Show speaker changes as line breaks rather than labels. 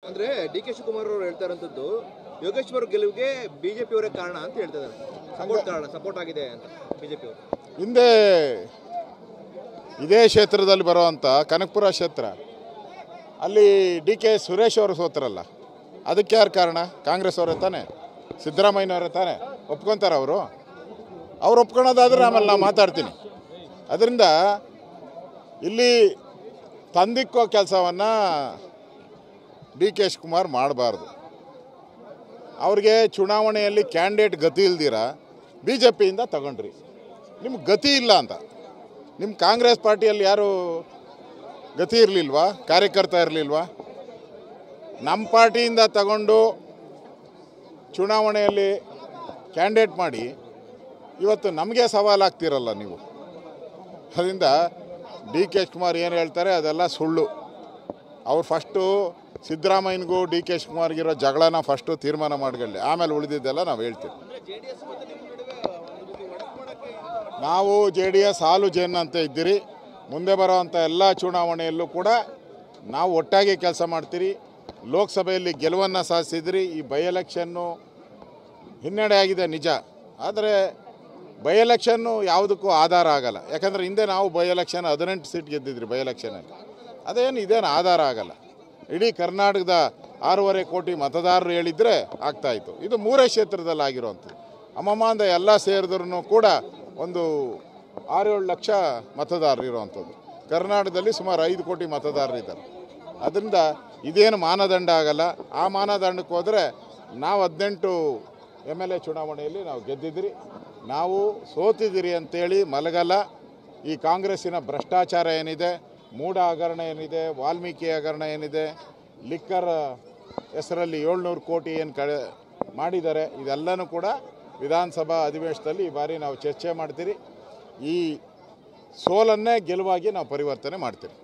ಅಂದ್ರೆ D K Shivakumar ಅವರು ಹೇಳ್ತಾ ಇರೋಂಥದ್ದು ಯೋಗೇಶ್ವರ್ ಗೆಲುವಿಗೆ ಬಿಜೆಪಿ ಅವರೇ ಕಾರಣ ಅಂತ ಹೇಳ್ತಾ ಇದ್ದಾರೆ. ಸಪೋರ್ಟ್ ಆಗಿದೆ ಅಂತ ಬಿಜೆಪಿ ಅವರು.
ಹಿಂದೆ ಇದೇ ಕ್ಷೇತ್ರದಲ್ಲಿ ಬರುವಂಥ ಕನಕಪುರ ಕ್ಷೇತ್ರ ಅಲ್ಲಿ ಡಿ ಕೆ ಸುರೇಶ್ ಅವರು ಸೋತರಲ್ಲ, ಅದಕ್ಕೆ ಯಾರು ಕಾರಣ? ಕಾಂಗ್ರೆಸ್ ಅವರೇ ತಾನೆ, ಸಿದ್ದರಾಮಯ್ಯನವರೇ ತಾನೆ. ಒಪ್ಕೊತಾರೆ ಅವರು ಒಪ್ಕೊಳೋದಾದ್ರೆ ಆಮೇಲೆ ನಾನು ಮಾತಾಡ್ತೀನಿ. ಅದರಿಂದ ಇಲ್ಲಿ ತಂದಿಕ್ಕೋ ಕೆಲಸವನ್ನು ಡಿ ಕೆ ಶಿವಕುಮಾರ್ ಮಾಡಬಾರ್ದು. ಅವ್ರಿಗೆ ಚುನಾವಣೆಯಲ್ಲಿ ಕ್ಯಾಂಡಿಡೇಟ್ ಗತಿ ಇಲ್ದಿರ ಬಿ ಜೆ ಪಿಯಿಂದ ತಗೊಂಡ್ರಿ. ನಿಮ್ಗೆ ಗತಿ ಇಲ್ಲ ಅಂತ. ನಿಮ್ಮ ಕಾಂಗ್ರೆಸ್ ಪಾರ್ಟಿಯಲ್ಲಿ ಯಾರು ಗತಿ ಇರಲಿಲ್ವಾ? ಕಾರ್ಯಕರ್ತ ಇರಲಿಲ್ವಾ? ನಮ್ಮ ಪಾರ್ಟಿಯಿಂದ ತಗೊಂಡು ಚುನಾವಣೆಯಲ್ಲಿ ಕ್ಯಾಂಡಿಡೇಟ್ ಮಾಡಿ ಇವತ್ತು ನಮಗೆ ಸವಾಲಾಗ್ತಿರಲ್ಲ ನೀವು. ಅದರಿಂದ ಡಿ ಕೆ ಶಿವಕುಮಾರ್ ಏನು ಹೇಳ್ತಾರೆ ಅದೆಲ್ಲ ಸುಳ್ಳು. ಅವ್ರು ಫಸ್ಟು ಸಿದ್ದರಾಮಯ್ಯನಿಗೂ ಡಿ ಕೆ ಶಿವಕುಮಾರ್ಗಿರೋ ಜಗಳನ ಫಸ್ಟು ತೀರ್ಮಾನ ಮಾಡ್ಕೊಳ್ಳಿ, ಆಮೇಲೆ ಉಳಿದಿದ್ದೆಲ್ಲ ನಾವು ಹೇಳ್ತೀವಿ. ನಾವು JDS ಹಾಲು ಜೇನು ಅಂತ ಇದ್ದೀರಿ. ಮುಂದೆ ಬರೋವಂಥ ಎಲ್ಲ ಚುನಾವಣೆಯಲ್ಲೂ ಕೂಡ ನಾವು ಒಟ್ಟಾಗಿ ಕೆಲಸ ಮಾಡ್ತೀರಿ. ಲೋಕಸಭೆಯಲ್ಲಿ ಗೆಲುವನ್ನು ಸಾಧಿಸಿದ್ರಿ. ಈ ಬೈ ಎಲೆಕ್ಷನ್ನು ಹಿನ್ನಡೆ ಆಗಿದೆ ನಿಜ, ಆದರೆ ಬೈ ಎಲೆಕ್ಷನ್ನು ಯಾವುದಕ್ಕೂ ಆಧಾರ ಆಗಲ್ಲ. ಯಾಕಂದರೆ ಹಿಂದೆ ನಾವು ಬೈ ಎಲೆಕ್ಷನ್ 18 ಸೀಟ್ ಗೆದ್ದಿದ್ರಿ ಬೈ ಎಲೆಕ್ಷನಲ್ಲಿ. ಇದೇನು ಆಧಾರ ಆಗಲ್ಲ. ಇಡೀ ಕರ್ನಾಟಕದ 6.5 ಕೋಟಿ ಮತದಾರರು ಹೇಳಿದರೆ ಆಗ್ತಾಯಿತ್ತು. ಇದು 3 ಕ್ಷೇತ್ರದಲ್ಲಿ ಆಗಿರುವಂಥದ್ದು. ಅಮ್ಮಮ್ಮ ಎಲ್ಲ ಸೇರಿದ್ರೂ ಕೂಡ ಒಂದು 6-7 ಲಕ್ಷ ಮತದಾರರು ಇರುವಂಥದ್ದು. ಕರ್ನಾಟಕದಲ್ಲಿ ಸುಮಾರು 5 ಕೋಟಿ ಮತದಾರರಿದ್ದಾರೆ. ಅದರಿಂದ ಇದೇನು ಮಾನದಂಡ ಆಗಲ್ಲ. ಆ ಮಾನದಂಡಕ್ಕೆ ಹೋದರೆ ನಾವು 18 MLA ಚುನಾವಣೆಯಲ್ಲಿ ನಾವು ಗೆದ್ದಿದ್ರಿ. ನಾವು ಸೋತಿದ್ದೀರಿ ಅಂತೇಳಿ ಮಲಗಲ್ಲ. ಈ ಕಾಂಗ್ರೆಸ್ಸಿನ ಭ್ರಷ್ಟಾಚಾರ ಏನಿದೆ, ಮೂಢ ಹಗರಣ ಏನಿದೆ, ವಾಲ್ಮೀಕಿ ಹಗರಣ ಏನಿದೆ, ಲಿಕ್ಕರ್ ಹೆಸರಲ್ಲಿ 700 ಕೋಟಿ ಏನು ಮಾಡಿದ್ದಾರೆ, ಇದೆಲ್ಲನೂ ಕೂಡ ವಿಧಾನಸಭಾ ಅಧಿವೇಶನದಲ್ಲಿ ಈ ಬಾರಿ ನಾವು ಚರ್ಚೆ ಮಾಡ್ತೀರಿ. ಈ ಸೋಲನ್ನೇ ಗೆಲುವಾಗಿ ನಾವು ಪರಿವರ್ತನೆ ಮಾಡ್ತೀರಿ.